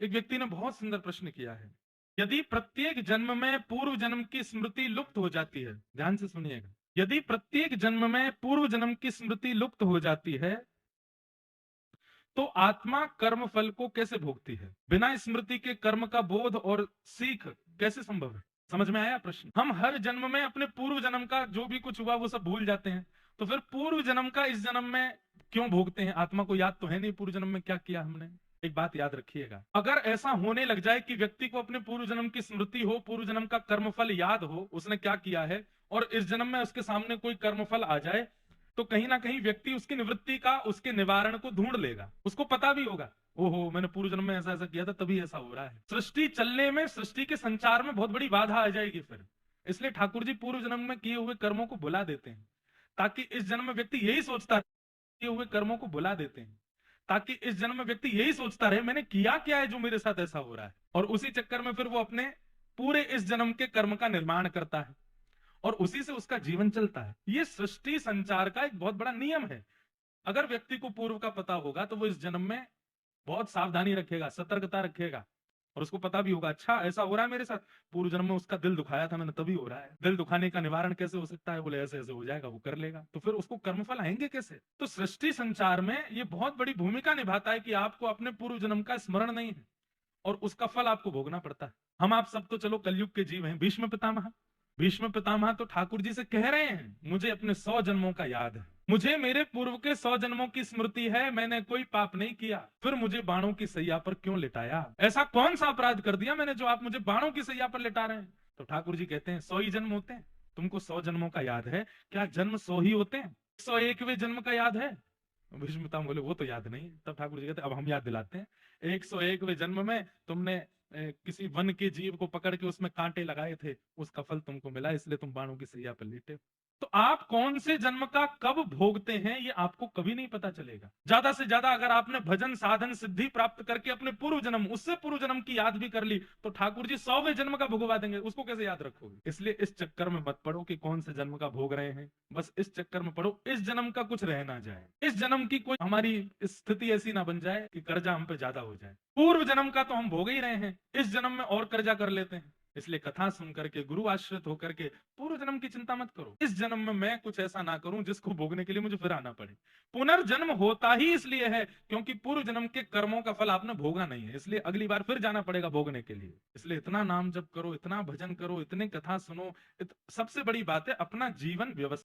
एक व्यक्ति ने बहुत सुंदर प्रश्न किया है। यदि प्रत्येक जन्म में पूर्व जन्म की स्मृति लुप्त हो जाती है, ध्यान से सुनिएगा, यदि प्रत्येक जन्म में पूर्व जन्म की स्मृति लुप्त हो जाती है तो आत्मा कर्म फल को कैसे भोगती है? बिना स्मृति के कर्म का बोध और सीख कैसे संभव है? समझ में आया प्रश्न? हम हर जन्म में अपने पूर्व जन्म का जो भी कुछ हुआ वो सब भूल जाते हैं, तो फिर पूर्व जन्म का इस जन्म में क्यों भोगते हैं? आत्मा को याद तो है नहीं पूर्व जन्म में क्या किया हमने। एक बात याद रखिएगा, अगर ऐसा होने लग जाए कि व्यक्ति को अपने पूर्व जन्म की स्मृति हो, पूर्व जन्म का कर्मफल याद हो, उसने क्या किया है, और इस जन्म में उसके सामने कोई कर्मफल आ जाए, तो कहीं ना कहीं व्यक्ति उसकी निवृत्ति का, उसके निवारण को ढूंढ लेगा। उसको पता भी होगा, ओहो मैंने पूर्व जन्म में ऐसा ऐसा किया था तभी ऐसा हो रहा है। सृष्टि चलने में, सृष्टि के संचार में बहुत बड़ी बाधा आ जाएगी फिर। इसलिए ठाकुर जी पूर्व जन्म में किए हुए कर्मों को भुला देते हैं, ताकि इस जन्म में व्यक्ति यही सोचता रहे, किए हुए कर्मों को भुला देते हैं ताकि इस जन्म में व्यक्ति यही सोचता रहे मैंने किया क्या है जो मेरे साथ ऐसा हो रहा है, और उसी चक्कर में फिर वो अपने पूरे इस जन्म के कर्म का निर्माण करता है और उसी से उसका जीवन चलता है। ये सृष्टि संचार का एक बहुत बड़ा नियम है। अगर व्यक्ति को पूर्व का पता होगा तो वो इस जन्म में बहुत सावधानी रखेगा, सतर्कता रखेगा, और उसको पता भी होगा अच्छा ऐसा हो रहा है मेरे साथ, पूर्व जन्म में उसका दिल दुखाया था मैंने तभी हो रहा है। दिल दुखाने का निवारण कैसे हो सकता है? बोले ऐसे ऐसे हो जाएगा, वो कर लेगा। तो फिर उसको कर्मफल आएंगे कैसे? तो सृष्टि संचार में ये बहुत बड़ी भूमिका निभाता है कि आपको अपने पूर्व जन्म का स्मरण नहीं है और उसका फल आपको भोगना पड़ता है। हम आप सब तो चलो कलयुग के जीव हैं। भीष्म पितामह, भीष्म पितामह तो ठाकुर जी से कह रहे हैं मुझे अपने 100 जन्मों का याद है, मुझे मेरे पूर्व के 100 जन्मों की स्मृति है, मैंने कोई पाप नहीं किया, फिर मुझे बाणों की सैया पर क्यों लिटाया? ऐसा कौन सा अपराध कर दिया मैंने जो आप मुझे बाणों की सैया पर लिटा रहे हैं? तो ठाकुर जी कहते हैं 100 ही जन्म होते हैं, तुमको 100 जन्मों का याद है क्या? जन्म 100 ही होते हैं, 101वें जन्म का याद है? भीष्म पितामह बोले वो तो याद नहीं है। तब ठाकुर जी कहते अब हम याद दिलाते हैं, 101वें जन्म में तुमने किसी वन के जीव को पकड़ के उसमें कांटे लगाए थे, उसका फल तुमको मिला, इसलिए तुम बाणों की सैया पर लेटे। तो आप कौन से जन्म का कब भोगते हैं ये आपको कभी नहीं पता चलेगा। ज्यादा से ज्यादा अगर आपने भजन साधन सिद्धि प्राप्त करके अपने पूर्व जन्म, उससे पूर्व जन्म की याद भी कर ली तो ठाकुर जी 100वें जन्म का भुगवा देंगे, उसको कैसे याद रखोगे? इसलिए इस चक्कर में मत पड़ो कि कौन से जन्म का भोग रहे हैं, बस इस चक्कर में पड़ो इस जन्म का कुछ रह ना जाए, इस जन्म की कोई हमारी स्थिति ऐसी ना बन जाए कि कर्जा हम पे ज्यादा हो जाए। पूर्व जन्म का तो हम भोग ही रहे हैं, इस जन्म में और कर्जा कर लेते हैं। इसलिए कथा सुन करके, गुरु आश्रित होकर के पूर्व जन्म की चिंता मत करो, इस जन्म में मैं कुछ ऐसा ना करूं जिसको भोगने के लिए मुझे फिर आना पड़े। पुनर्जन्म होता ही इसलिए है क्योंकि पूर्व जन्म के कर्मों का फल आपने भोगा नहीं है, इसलिए अगली बार फिर जाना पड़ेगा भोगने के लिए। इसलिए इतना नाम जप करो, इतना भजन करो, इतने कथा सुनो। सबसे बड़ी बात है अपना जीवन व्यवस्थित